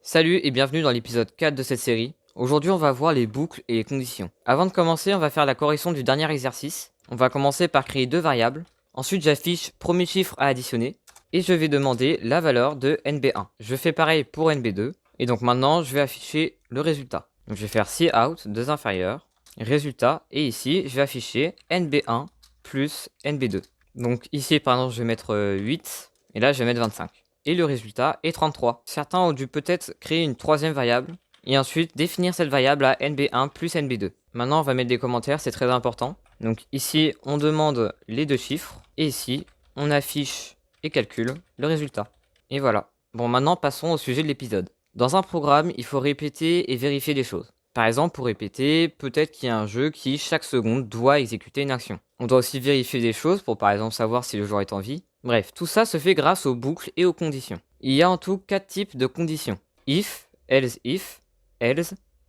Salut et bienvenue dans l'épisode 4 de cette série. Aujourd'hui on va voir les boucles et les conditions. Avant de commencer, on va faire la correction du dernier exercice. On va commencer par créer deux variables. Ensuite j'affiche premier chiffre à additionner. Et je vais demander la valeur de NB1. Je fais pareil pour NB2. Et donc maintenant je vais afficher le résultat. Donc je vais faire cout, deux inférieurs, résultat. Et ici je vais afficher NB1 plus NB2. Donc ici par exemple je vais mettre 8. Et là je vais mettre 25. Et le résultat est 33. Certains ont dû peut-être créer une troisième variable et ensuite définir cette variable à NB1 plus NB2. Maintenant, on va mettre des commentaires, c'est très important. Donc ici, on demande les deux chiffres et ici, on affiche et calcule le résultat. Et voilà. Bon, maintenant, passons au sujet de l'épisode. Dans un programme, il faut répéter et vérifier des choses. Par exemple, pour répéter, peut-être qu'il y a un jeu qui, chaque seconde, doit exécuter une action. On doit aussi vérifier des choses pour, par exemple, savoir si le joueur est en vie. Bref, tout ça se fait grâce aux boucles et aux conditions. Il y a en tout 4 types de conditions. If, else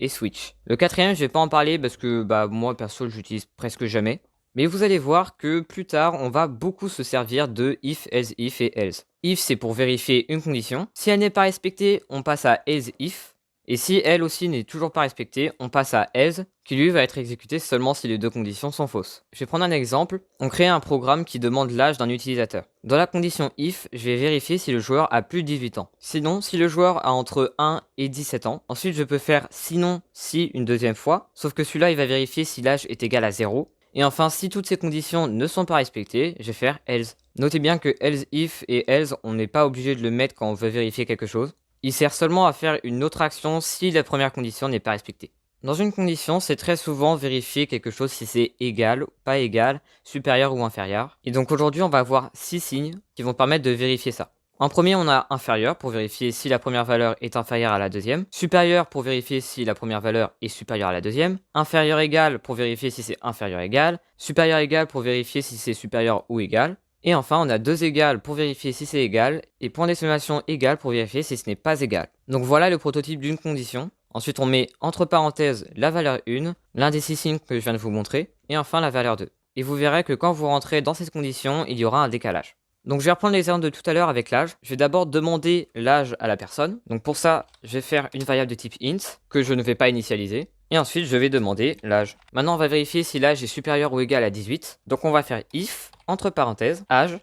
et switch. Le quatrième, je vais pas en parler parce que moi perso, je l'utilise presque jamais. Mais vous allez voir que plus tard, on va beaucoup se servir de if et else. If, c'est pour vérifier une condition. Si elle n'est pas respectée, on passe à else if. Et si elle aussi n'est toujours pas respectée, on passe à else, qui lui va être exécuté seulement si les deux conditions sont fausses. Je vais prendre un exemple. On crée un programme qui demande l'âge d'un utilisateur. Dans la condition if, je vais vérifier si le joueur a plus de 18 ans. Sinon, si le joueur a entre 1 et 17 ans. Ensuite, je peux faire sinon si une deuxième fois. Sauf que celui-là, il va vérifier si l'âge est égal à 0. Et enfin, si toutes ces conditions ne sont pas respectées, je vais faire else. Notez bien que else if et else, on n'est pas obligé de le mettre quand on veut vérifier quelque chose. Il sert seulement à faire une autre action si la première condition n'est pas respectée. Dans une condition, c'est très souvent vérifier quelque chose si c'est égal, pas égal, supérieur ou inférieur. Et donc aujourd'hui, on va avoir 6 signes qui vont permettre de vérifier ça. En premier, on a inférieur pour vérifier si la première valeur est inférieure à la deuxième. Supérieur pour vérifier si la première valeur est supérieure à la deuxième. Inférieur égal pour vérifier si c'est inférieur égal. Supérieur égal pour vérifier si c'est supérieur ou égal. Et enfin, on a 2 égales pour vérifier si c'est égal, et point d'exclamation égal pour vérifier si ce n'est pas égal. Donc voilà le prototype d'une condition. Ensuite, on met entre parenthèses la valeur 1, l'un des 6 signes que je viens de vous montrer, et enfin la valeur 2. Et vous verrez que quand vous rentrez dans cette condition, il y aura un décalage. Donc je vais reprendre l'exemple de tout à l'heure avec l'âge. Je vais d'abord demander l'âge à la personne. Donc pour ça, je vais faire une variable de type int, que je ne vais pas initialiser. Et ensuite, je vais demander l'âge. Maintenant, on va vérifier si l'âge est supérieur ou égal à 18. Donc on va faire if, entre parenthèses, âge,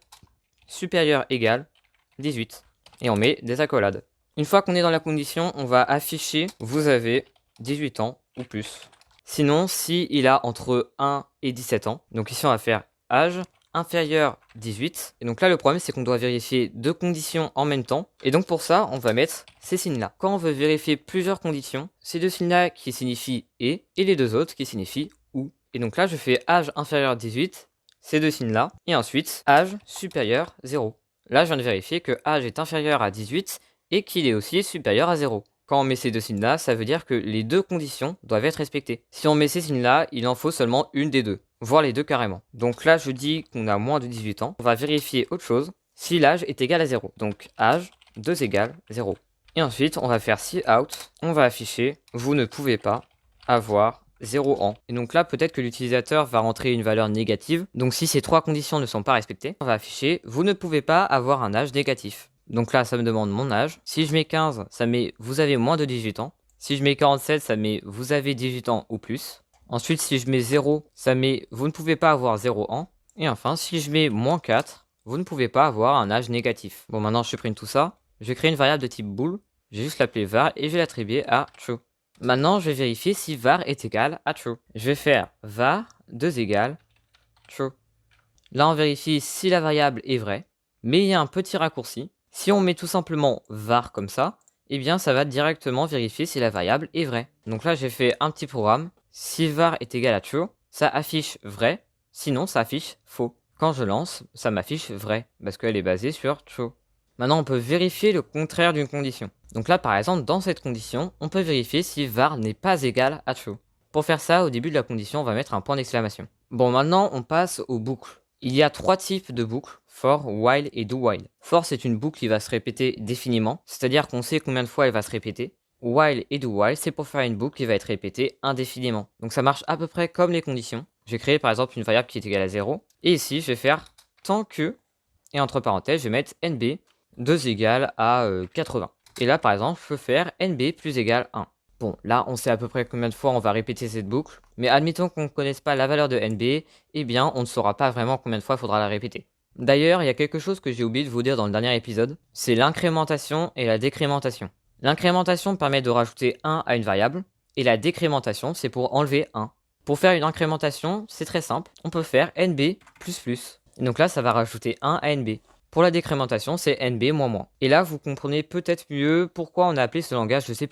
supérieur égal, 18. Et on met des accolades. Une fois qu'on est dans la condition, on va afficher vous avez 18 ans ou plus. Sinon, si il a entre 1 et 17 ans, donc ici on va faire âge inférieur 18. Et donc là, le problème, c'est qu'on doit vérifier deux conditions en même temps. Et donc pour ça, on va mettre ces signes-là. Quand on veut vérifier plusieurs conditions, ces deux signes-là qui signifient et les deux autres qui signifient ou. Et donc là, je fais âge inférieur 18, ces deux signes-là, et ensuite âge supérieur 0. Là, je viens de vérifier que âge est inférieur à 18 et qu'il est aussi supérieur à 0. Quand on met ces deux signes-là, ça veut dire que les deux conditions doivent être respectées. Si on met ces signes-là, il en faut seulement une des deux, voire les deux carrément. Donc là, je dis qu'on a moins de 18 ans. On va vérifier autre chose, si l'âge est égal à 0. Donc âge, 2 égale 0. Et ensuite, on va faire cout, on va afficher, vous ne pouvez pas avoir 0 ans. Et donc là, peut-être que l'utilisateur va rentrer une valeur négative. Donc si ces trois conditions ne sont pas respectées, on va afficher, vous ne pouvez pas avoir un âge négatif. Donc là, ça me demande mon âge. Si je mets 15, ça met vous avez moins de 18 ans. Si je mets 47, ça met vous avez 18 ans ou plus. Ensuite, si je mets 0, ça met vous ne pouvez pas avoir 0 ans. Et enfin, si je mets moins 4, vous ne pouvez pas avoir un âge négatif. Bon, maintenant, je supprime tout ça. Je vais créer une variable de type bool. Je vais juste l'appeler var et je vais l'attribuer à true. Maintenant, je vais vérifier si var est égal à true. Je vais faire var 2 égale true. Là, on vérifie si la variable est vraie. Mais il y a un petit raccourci. Si on met tout simplement var comme ça, eh bien ça va directement vérifier si la variable est vraie. Donc là j'ai fait un petit programme. Si var est égal à true, ça affiche vrai, sinon ça affiche faux. Quand je lance, ça m'affiche vrai, parce qu'elle est basée sur true. Maintenant on peut vérifier le contraire d'une condition. Donc là par exemple dans cette condition, on peut vérifier si var n'est pas égal à true. Pour faire ça, au début de la condition, on va mettre un point d'exclamation. Bon, maintenant on passe aux boucles. Il y a 3 types de boucles, for, while et do while. For, c'est une boucle qui va se répéter définiment, c'est-à-dire qu'on sait combien de fois elle va se répéter. While et do while, c'est pour faire une boucle qui va être répétée indéfiniment. Donc ça marche à peu près comme les conditions. Je vais créer par exemple une variable qui est égale à 0. Et ici, je vais faire tant que, et entre parenthèses, je vais mettre nb 2 égale à 80. Et là, par exemple, je peux faire nb plus égal 1. Bon, là, on sait à peu près combien de fois on va répéter cette boucle, mais admettons qu'on ne connaisse pas la valeur de nb, eh bien, on ne saura pas vraiment combien de fois il faudra la répéter. D'ailleurs, il y a quelque chose que j'ai oublié de vous dire dans le dernier épisode, c'est l'incrémentation et la décrémentation. L'incrémentation permet de rajouter 1 à une variable, et la décrémentation, c'est pour enlever 1. Pour faire une incrémentation, c'est très simple, on peut faire nb++. Et donc là, ça va rajouter 1 à nb. Pour la décrémentation, c'est nb-. Et là, vous comprenez peut-être mieux pourquoi on a appelé ce langage de C++.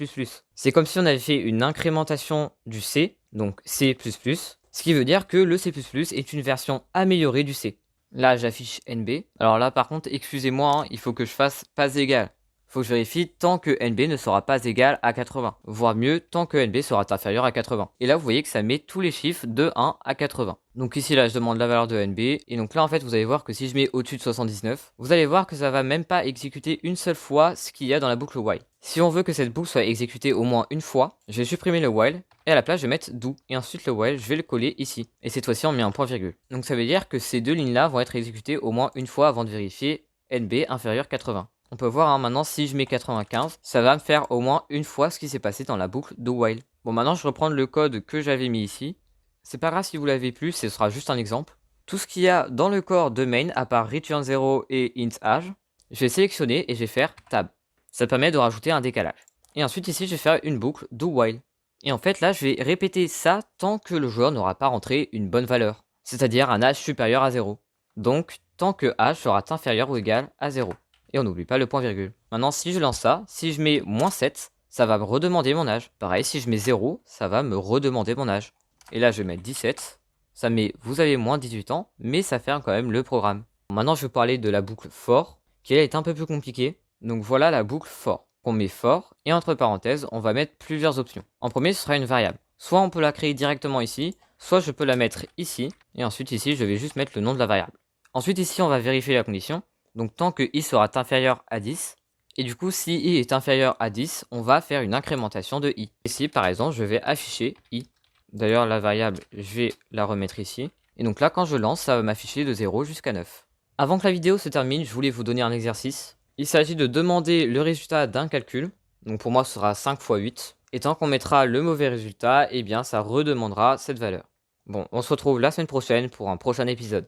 C'est comme si on avait fait une incrémentation du C, donc C++, ce qui veut dire que le C++ est une version améliorée du C. Là, j'affiche nb. Alors là, par contre, excusez-moi, hein, il faut que je fasse pas égal. Faut que je vérifie tant que nb ne sera pas égal à 80, voire mieux, tant que nb sera inférieur à 80. Et là, vous voyez que ça met tous les chiffres de 1 à 80. Donc ici, là, je demande la valeur de nb, et donc là, en fait, vous allez voir que si je mets au-dessus de 79, vous allez voir que ça va même pas exécuter une seule fois ce qu'il y a dans la boucle while. Si on veut que cette boucle soit exécutée au moins une fois, je vais supprimer le while, et à la place, je vais mettre do, et ensuite le while, je vais le coller ici. Et cette fois-ci, on met un point virgule. Donc ça veut dire que ces deux lignes-là vont être exécutées au moins une fois avant de vérifier nb inférieur 80. On peut voir maintenant si je mets 95, ça va me faire au moins une fois ce qui s'est passé dans la boucle do while. Bon, maintenant je reprends le code que j'avais mis ici. C'est pas grave si vous l'avez plus, ce sera juste un exemple. Tout ce qu'il y a dans le corps de main, à part return 0 et int age, je vais sélectionner et je vais faire tab. Ça permet de rajouter un décalage. Et ensuite ici je vais faire une boucle do while. Et en fait là je vais répéter ça tant que le joueur n'aura pas rentré une bonne valeur, c'est-à-dire un âge supérieur à 0. Donc tant que âge sera inférieur ou égal à 0. Et on n'oublie pas le point virgule. Maintenant, si je lance ça, si je mets -7, ça va me redemander mon âge. Pareil, si je mets 0, ça va me redemander mon âge. Et là, je vais mettre 17. Ça met vous avez moins 18 ans, mais ça ferme quand même le programme. Maintenant, je vais parler de la boucle for, qui elle est un peu plus compliquée. Donc voilà la boucle for. On met for, et entre parenthèses, on va mettre plusieurs options. En premier, ce sera une variable. Soit on peut la créer directement ici, soit je peux la mettre ici, et ensuite ici, je vais juste mettre le nom de la variable. Ensuite ici, on va vérifier la condition. Donc tant que i sera inférieur à 10, et du coup si i est inférieur à 10, on va faire une incrémentation de i. Ici par exemple, je vais afficher i. D'ailleurs la variable, je vais la remettre ici. Et donc là quand je lance, ça va m'afficher de 0 jusqu'à 9. Avant que la vidéo se termine, je voulais vous donner un exercice. Il s'agit de demander le résultat d'un calcul. Donc pour moi ce sera 5 x 8. Et tant qu'on mettra le mauvais résultat, eh bien ça redemandera cette valeur. Bon, on se retrouve la semaine prochaine pour un prochain épisode.